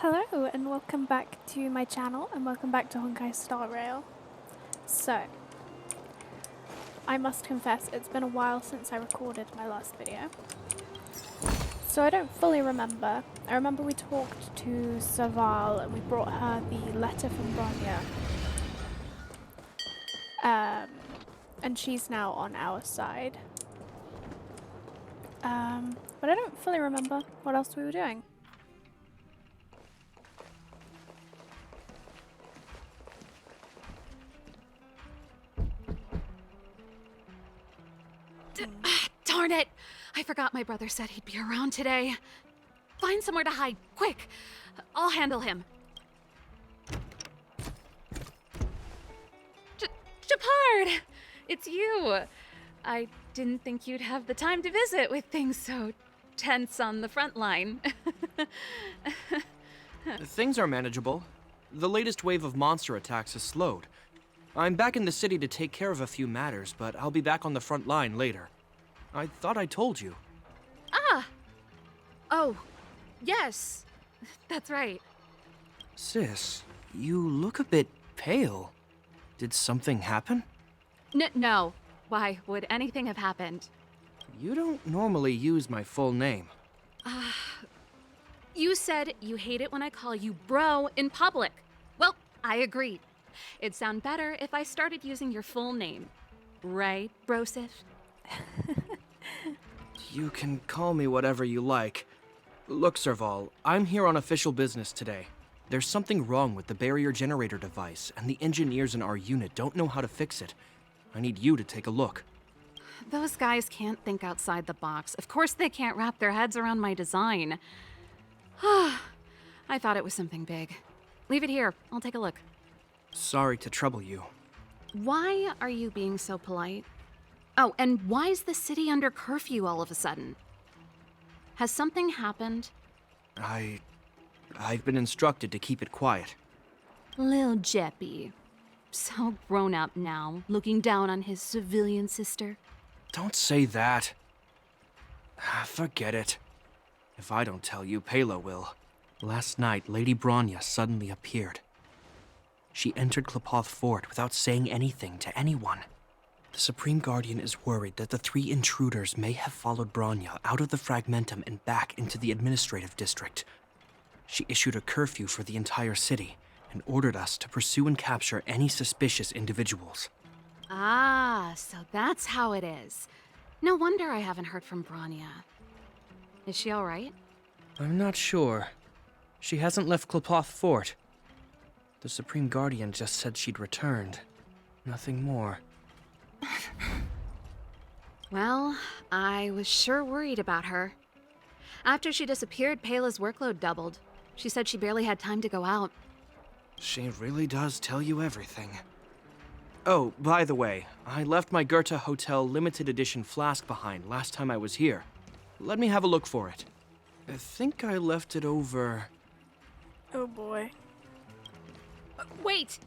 Hello and welcome back to my channel and welcome back to Honkai Star Rail. So, I must confess it's been a while since I recorded my last video. So I don't fully remember. I remember we talked to Saval and we brought her the letter from Bronya. And she's now on our side. But I don't fully remember what else we were doing. Darn it! I forgot my brother said he'd be around today. Find somewhere to hide, quick! I'll handle him. Japard! It's you! I didn't think you'd have the time to visit with things so tense on the front line. Things are manageable. The latest wave of monster attacks has slowed. I'm back in the city to take care of a few matters, but I'll be back on the front line later. I thought I told you. Ah! Oh, yes. That's right. Sis, you look a bit pale. Did something happen? No. Why would anything have happened? You don't normally use my full name. You said you hate it when I call you bro in public. Well, I agreed. It'd sound better if I started using your full name. Right, Brosif? You can call me whatever you like. Look, Serval, I'm here on official business today. There's something wrong with the barrier generator device, and the engineers in our unit don't know how to fix it. I need you to take a look. Those guys can't think outside the box. Of course they can't wrap their heads around my design. I thought it was something big. Leave it here. I'll take a look. Sorry to trouble you. Why are you being so polite? Oh, and why is the city under curfew all of a sudden? Has something happened? I've been instructed to keep it quiet. Lil Jeppy. So grown up now, looking down on his civilian sister. Don't say that. Forget it. If I don't tell you, Pela will. Last night, Lady Bronya suddenly appeared. She entered Klepoth Fort without saying anything to anyone. The Supreme Guardian is worried that the three intruders may have followed Bronya out of the Fragmentum and back into the administrative district. She issued a curfew for the entire city and ordered us to pursue and capture any suspicious individuals. Ah, so that's how it is. No wonder I haven't heard from Bronya. Is she all right? I'm not sure. She hasn't left Klepoth Fort. The Supreme Guardian just said she'd returned. Nothing more. Well, I was sure worried about her. After she disappeared, Pela's workload doubled. She said she barely had time to go out. She really does tell you everything. Oh, by the way, I left my Goethe Hotel limited edition flask behind last time I was here. Let me have a look for it. I think I left it over... Oh boy. Wait!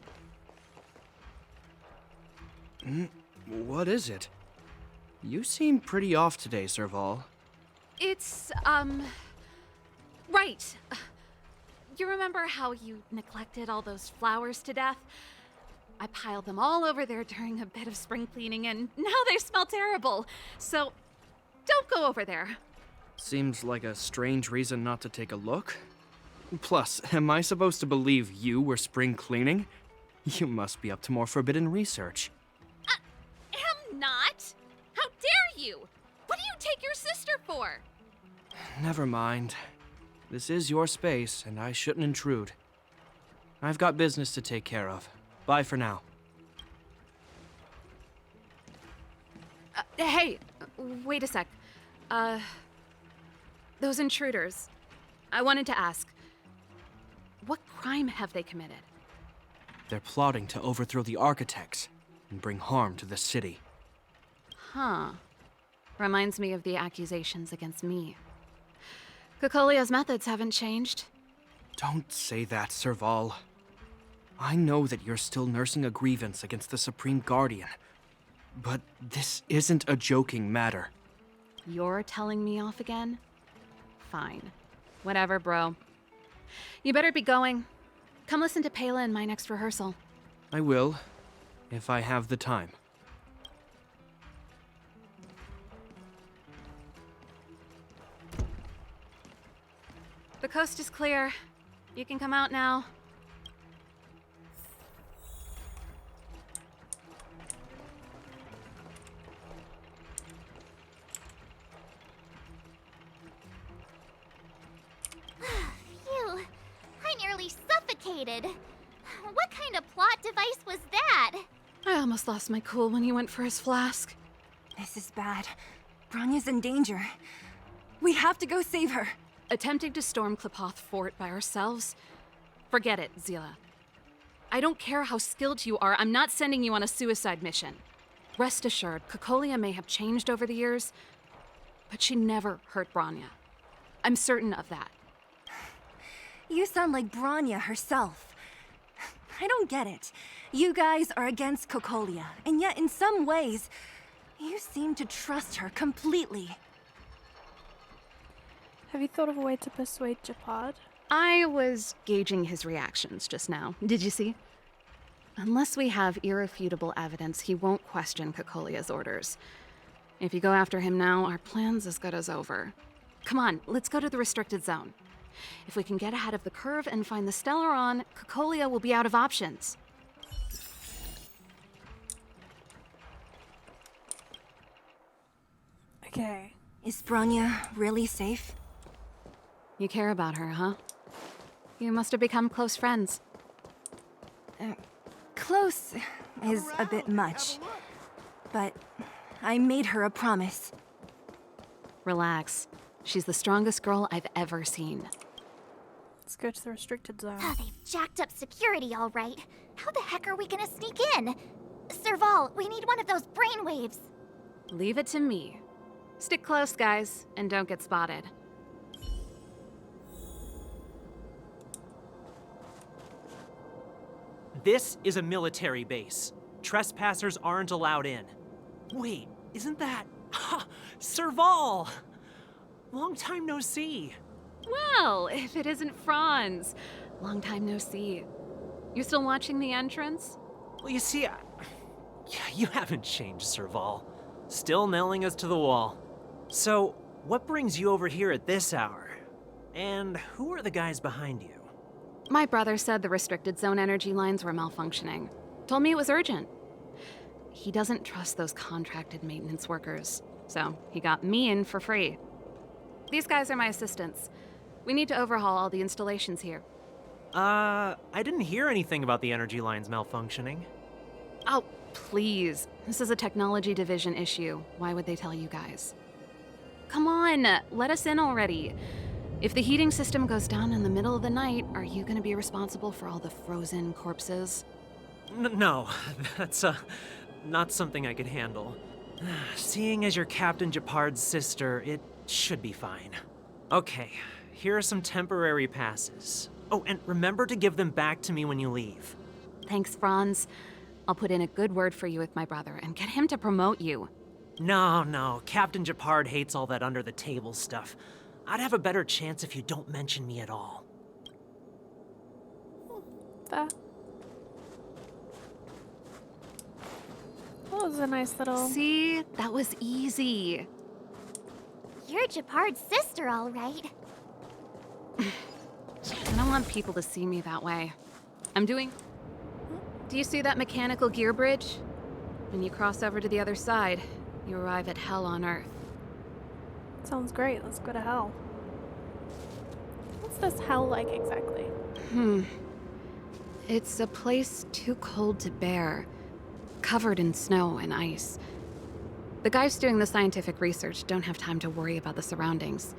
What is it? You seem pretty off today, Serval. It's, right. You remember how you neglected all those flowers to death? I piled them all over there during a bit of spring cleaning, and now they smell terrible. So, don't go over there. Seems like a strange reason not to take a look. Plus, am I supposed to believe you were spring cleaning? You must be up to more forbidden research. Am not? How dare you? What do you take your sister for? Never mind. This is your space, and I shouldn't intrude. I've got business to take care of. Bye for now. Hey, wait a sec. Those intruders. I wanted to ask, what crime have they committed? They're plotting to overthrow the architects and bring harm to the city. Huh. Reminds me of the accusations against me. Kokolia's methods haven't changed. Don't say that, Serval. I know that you're still nursing a grievance against the Supreme Guardian, but this isn't a joking matter. You're telling me off again? Fine. Whatever, bro. You better be going. Come listen to Pela in my next rehearsal. I will, if I have the time. The coast is clear. You can come out now. Phew, I nearly suffocated. What kind of plot device was that? I almost lost my cool when he went for his flask. This is bad. Bronya's in danger. We have to go save her. Attempting to storm Klepoth Fort by ourselves? Forget it, Zila. I don't care how skilled you are, I'm not sending you on a suicide mission. Rest assured, Cocolia may have changed over the years, but she never hurt Bronya. I'm certain of that. You sound like Bronya herself. I don't get it. You guys are against Cocolia, and yet in some ways, you seem to trust her completely. Have you thought of a way to persuade Japad? I was gauging his reactions just now. Did you see? Unless we have irrefutable evidence, he won't question Cocolia's orders. If you go after him now, our plan's as good as over. Come on, let's go to the restricted zone. If we can get ahead of the curve and find the Stellaron, Cocolia will be out of options. Okay. Is Bronya really safe? You care about her, huh? You must have become close friends. Close is a bit much. But I made her a promise. Relax. She's the strongest girl I've ever seen. Let's go to the restricted zone. Oh, they've jacked up security, all right. How the heck are we gonna sneak in? Serval, we need one of those brainwaves. Leave it to me. Stick close, guys, and don't get spotted. This is a military base. Trespassers aren't allowed in. Wait, isn't that... Ha! Serval! Long time no see. Well, if it isn't Franz. Long time no see. You still watching the entrance? Well, you see, you haven't changed, Serval. Still nailing us to the wall. So, what brings you over here at this hour? And who are the guys behind you? My brother said the restricted zone energy lines were malfunctioning. Told me it was urgent. He doesn't trust those contracted maintenance workers, so he got me in for free. These guys are my assistants. We need to overhaul all the installations here. I didn't hear anything about the energy lines malfunctioning. Oh, please. This is a technology division issue. Why would they tell you guys? Come on, let us in already. If the heating system goes down in the middle of the night, are you gonna be responsible for all the frozen corpses? No, that's, not something I could handle. Seeing as you're Captain Japard's sister, it should be fine. Okay, here are some temporary passes. Oh, and remember to give them back to me when you leave. Thanks, Franz. I'll put in a good word for you with my brother and get him to promote you. No, Captain Japard hates all that under-the-table stuff. I'd have a better chance if you don't mention me at all. That was a nice little... See? That was easy. You're Japard's sister, all right. I don't want people to see me that way. Do you see that mechanical gear bridge? When you cross over to the other side, you arrive at Hell on Earth. Sounds great. Let's go to hell. What's this hell like exactly? It's a place too cold to bear, covered in snow and ice. The guys doing the scientific research don't have time to worry about the surroundings.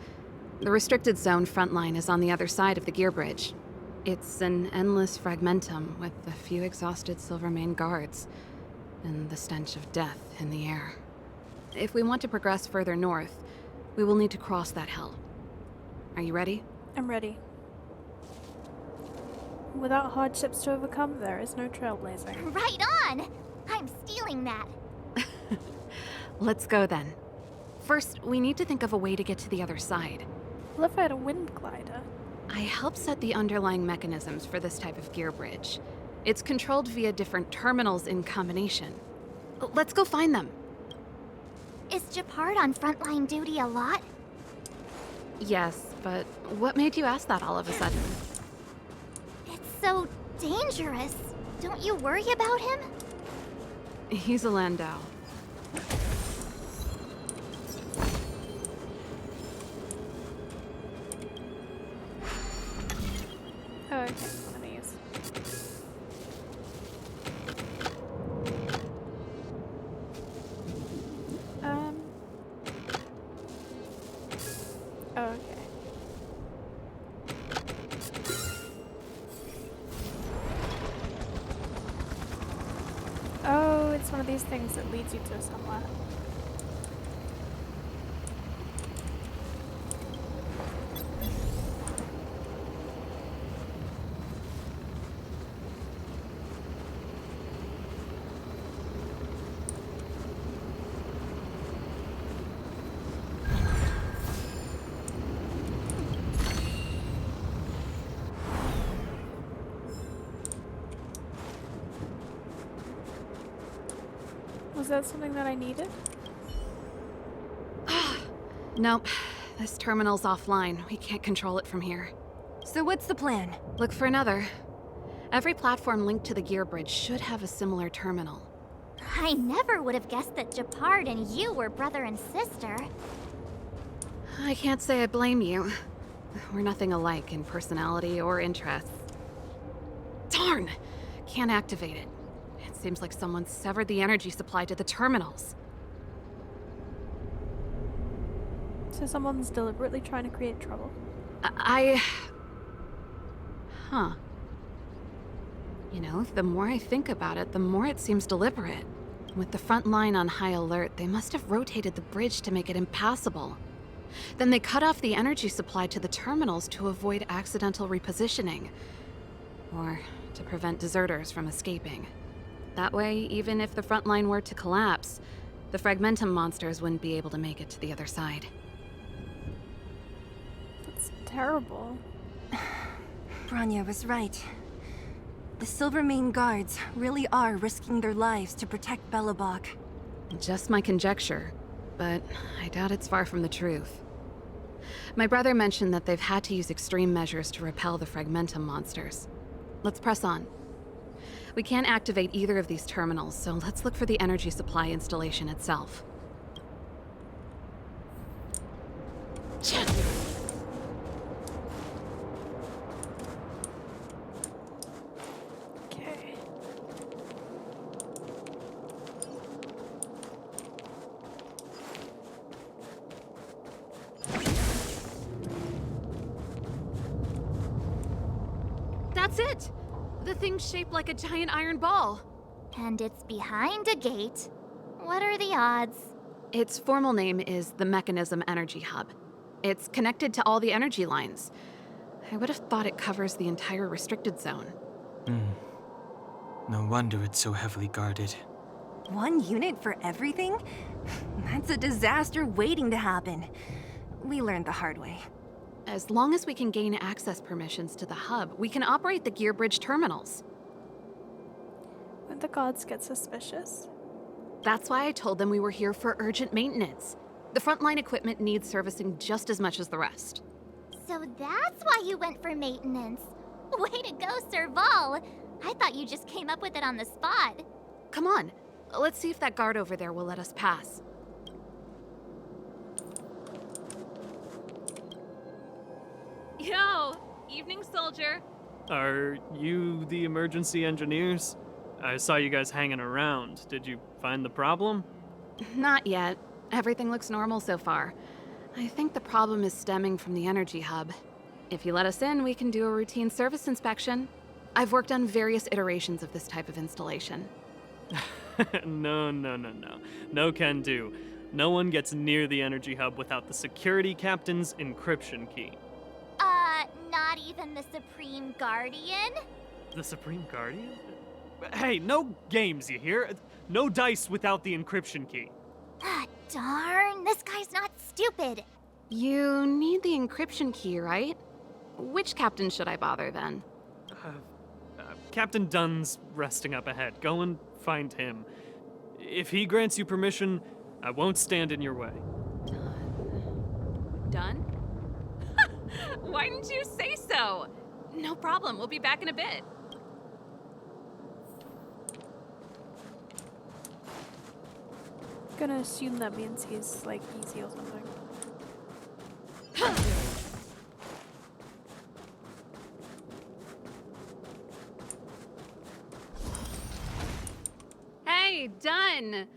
The restricted zone front line is on the other side of the gear bridge. It's an endless fragmentum with a few exhausted Silvermane guards, and the stench of death in the air. If we want to progress further north, we will need to cross that hell. Are you ready? I'm ready. Without hardships to overcome, there is no trailblazing. Right on! I'm stealing that. Let's go then. First, we need to think of a way to get to the other side. What if I had a wind glider? I helped set the underlying mechanisms for this type of gear bridge. It's controlled via different terminals in combination. Let's go find them. Is Japard on frontline duty a lot? Yes, but what made you ask that all of a sudden? It's so dangerous. Don't you worry about him? He's a Landau. Oh, okay, one of these. Oh, okay. Oh, it's one of these things that leads you to somewhere. Was that something that I needed? Nope. This terminal's offline. We can't control it from here. So what's the plan? Look for another. Every platform linked to the gear bridge should have a similar terminal. I never would have guessed that Japard and you were brother and sister. I can't say I blame you. We're nothing alike in personality or interests. Darn! Can't activate it. It seems like someone severed the energy supply to the terminals. So someone's deliberately trying to create trouble. Huh. You know, the more I think about it, the more it seems deliberate. With the front line on high alert, they must have rotated the bridge to make it impassable. Then they cut off the energy supply to the terminals to avoid accidental repositioning. Or to prevent deserters from escaping. That way, even if the front line were to collapse, the Fragmentum monsters wouldn't be able to make it to the other side. That's terrible. Bronya was right. The Silvermane guards really are risking their lives to protect Belobog. Just my conjecture, but I doubt it's far from the truth. My brother mentioned that they've had to use extreme measures to repel the Fragmentum monsters. Let's press on. We can't activate either of these terminals, so let's look for the energy supply installation itself. Okay. That's it! The thing's shaped like a giant iron ball. And it's behind a gate. What are the odds? Its formal name is the Mechanism Energy Hub. It's connected to all the energy lines. I would have thought it covers the entire restricted zone. No wonder it's so heavily guarded. One unit for everything? That's a disaster waiting to happen. We learned the hard way. As long as we can gain access permissions to the hub, we can operate the gear bridge terminals. Wouldn't the gods get suspicious? That's why I told them we were here for urgent maintenance. The frontline equipment needs servicing just as much as the rest. So that's why you went for maintenance. Way to go, Serval. I thought you just came up with it on the spot. Come on, let's see if that guard over there will let us pass. Yo, evening soldier. Are you the emergency engineers? I saw you guys hanging around. Did you find the problem? Not yet. Everything looks normal so far. I think the problem is stemming from the energy hub. If you let us in, we can do a routine service inspection. I've worked on various iterations of this type of installation. No. No can do. No one gets near the energy hub without the security captain's encryption key. Not even the Supreme Guardian? The Supreme Guardian? Hey, no games, you hear? No dice without the encryption key. Ah, darn, this guy's not stupid. You need the encryption key, right? Which captain should I bother then? Captain Dunn's resting up ahead. Go and find him. If he grants you permission, I won't stand in your way. Done? Why didn't you say so? No problem, we'll be back in a bit. Gonna assume that means he's like easy or something. Hey, Dunn!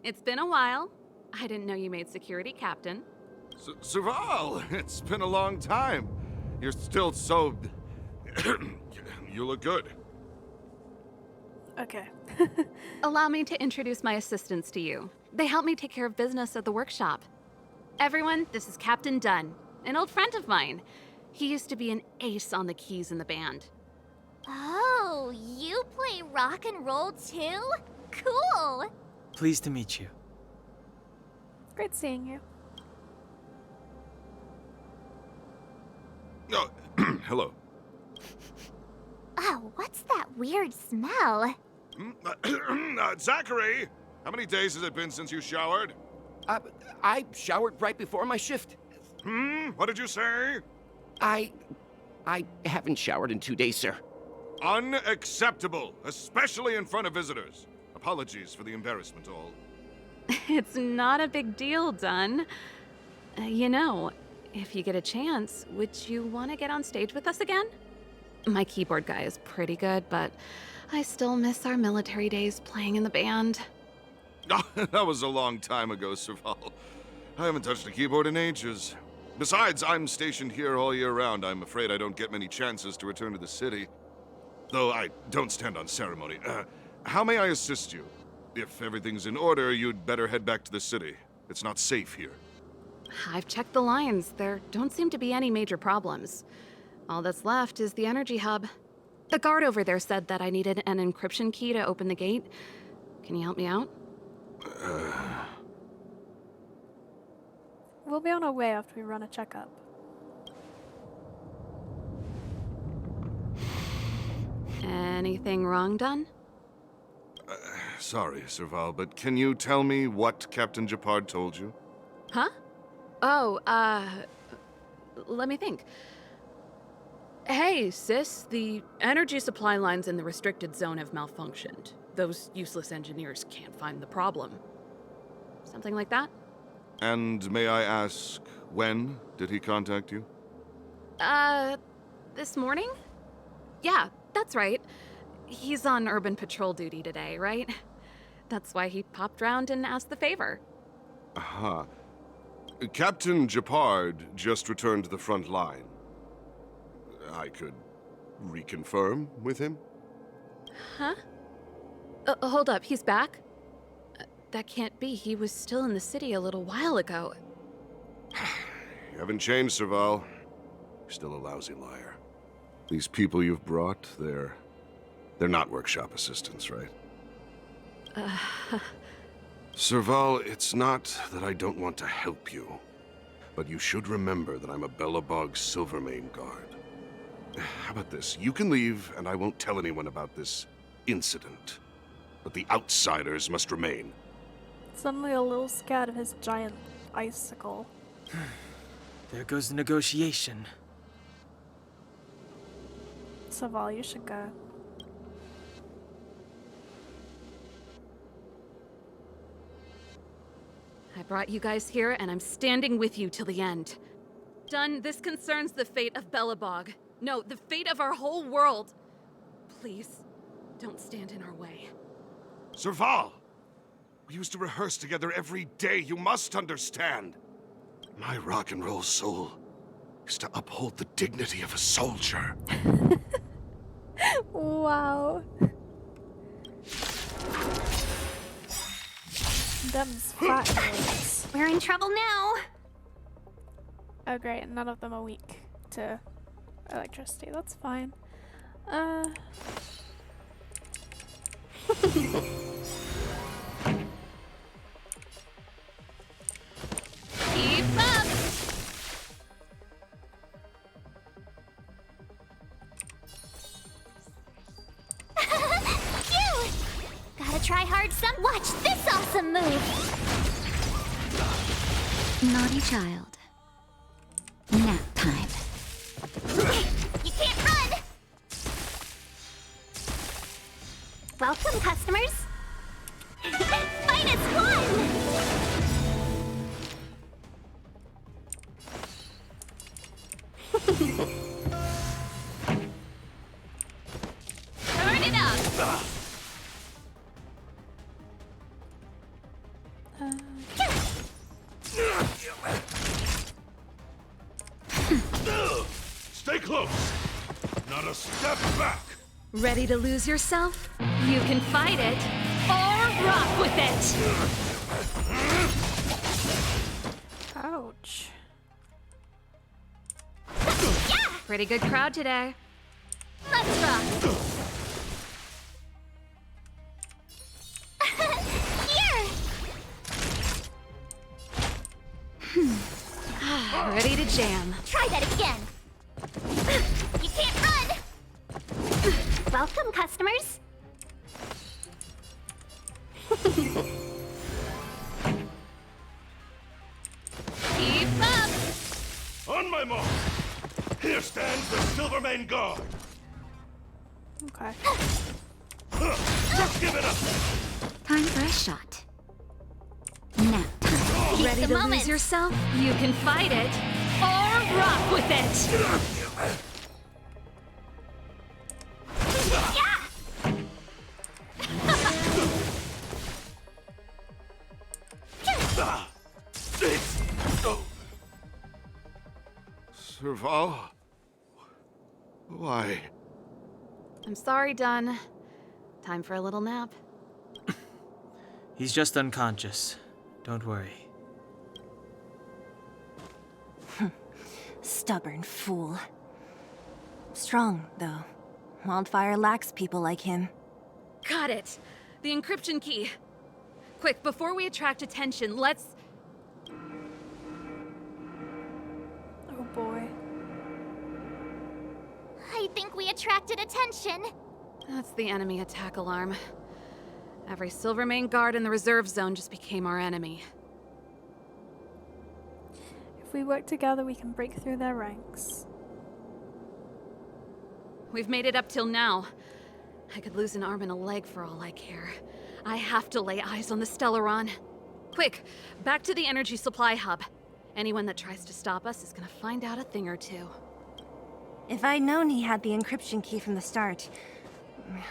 It's been a while. I didn't know you made security captain. Serval, it's been a long time. You're still so... You look good. Okay. Allow me to introduce my assistants to you. They help me take care of business at the workshop. Everyone, this is Captain Dunn, an old friend of mine. He used to be an ace on the keys in the band. Oh, you play rock and roll too? Cool! Pleased to meet you. Great seeing you. Oh, hello. Oh, what's that weird smell? Zachary, how many days has it been since you showered? I showered right before my shift. What did you say? I haven't showered in 2 days, sir. Unacceptable, especially in front of visitors. Apologies for the embarrassment, all. It's not a big deal, Dunn. You know, if you get a chance, would you want to get on stage with us again? My keyboard guy is pretty good, but I still miss our military days playing in the band. That was a long time ago, Serval. I haven't touched a keyboard in ages. Besides, I'm stationed here all year round. I'm afraid I don't get many chances to return to the city. Though I don't stand on ceremony. How may I assist you? If everything's in order, you'd better head back to the city. It's not safe here. I've checked the lines. There don't seem to be any major problems. All that's left is the energy hub. The guard over there said that I needed an encryption key to open the gate. Can you help me out? We'll be on our way after we run a checkup. Anything wrong, Dunn? Sorry, Serval, but can you tell me what Captain Japard told you? Huh? Oh, let me think. Hey, sis, the energy supply lines in the restricted zone have malfunctioned. Those useless engineers can't find the problem. Something like that? And may I ask, when did he contact you? This morning? Yeah, that's right. He's on urban patrol duty today, right? That's why he popped round and asked the favor. Aha. Captain Japard just returned to the front line. I could reconfirm with him? Huh? Hold up, he's back? That can't be. He was still in the city a little while ago. You haven't changed, Serval. You're still a lousy liar. These people you've brought, they're not workshop assistants, right? Serval, it's not that I don't want to help you, but you should remember that I'm a Belobog Silvermane guard. How about this? You can leave, and I won't tell anyone about this incident. But the outsiders must remain. Suddenly a little scared of his giant icicle. There goes the negotiation. Serval, you should go. I brought you guys here, and I'm standing with you till the end. Dunn, this concerns the fate of Belobog. No, the fate of our whole world. Please, don't stand in our way. Serval! We used to rehearse together every day, you must understand. My rock and roll soul is to uphold the dignity of a soldier. Wow. Them's fat boys. We're in trouble now. Oh great, none of them are weak to electricity. That's fine. Keep up! try hard some. Watch this awesome move! Naughty child. Nap time. You can't run! Welcome, customers! Minus one! Turn it up! Stay close! Not a step back! Ready to lose yourself? You can fight it, or rock with it! Ouch. Pretty good crowd today. Let's rock! Here! Ready to jam. Try that again! You can't run! Welcome, customers! Keep up! On my mark! Here stands the Silvermane Guard! Okay. Just give it up! Time for a shot. Nap time. Ready to moment. lose yourself? You can fight it, or rock with it! Serval? Why? I'm sorry, Dunn. Time for a little nap. He's just unconscious. Don't worry. Stubborn fool. Strong, though. Wildfire lacks people like him. Got it! The encryption key. Quick, before we attract attention, let's... Oh boy. I think we attracted attention. That's the enemy attack alarm. Every Silvermane guard in the reserve zone just became our enemy. If we work together, we can break through their ranks. We've made it up till now. I could lose an arm and a leg for all I care. I have to lay eyes on the Stellaron. Quick, back to the energy supply hub. Anyone that tries to stop us is gonna find out a thing or two. If I'd known he had the encryption key from the start,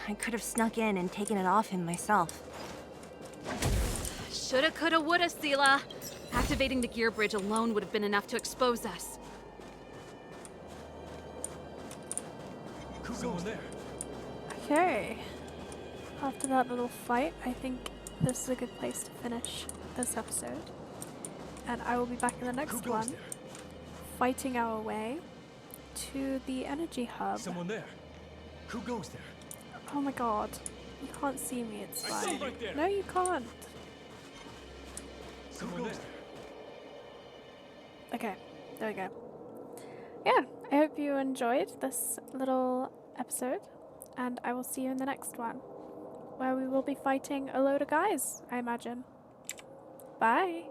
I could have snuck in and taken it off him myself. Shoulda, coulda, woulda, Sela. Activating the gear bridge alone would have been enough to expose us. Who's going there? Okay. After that little fight, I think this is a good place to finish this episode. And I will be back in the next one, fighting our way to the energy hub. Someone there. Who goes there? Oh my god. You can't see me, it's I see fine. right there. No, you can't. Someone there. Okay, there we go. Yeah, I hope you enjoyed this little episode, and I will see you in the next one, where we will be fighting a load of guys, I imagine. Bye!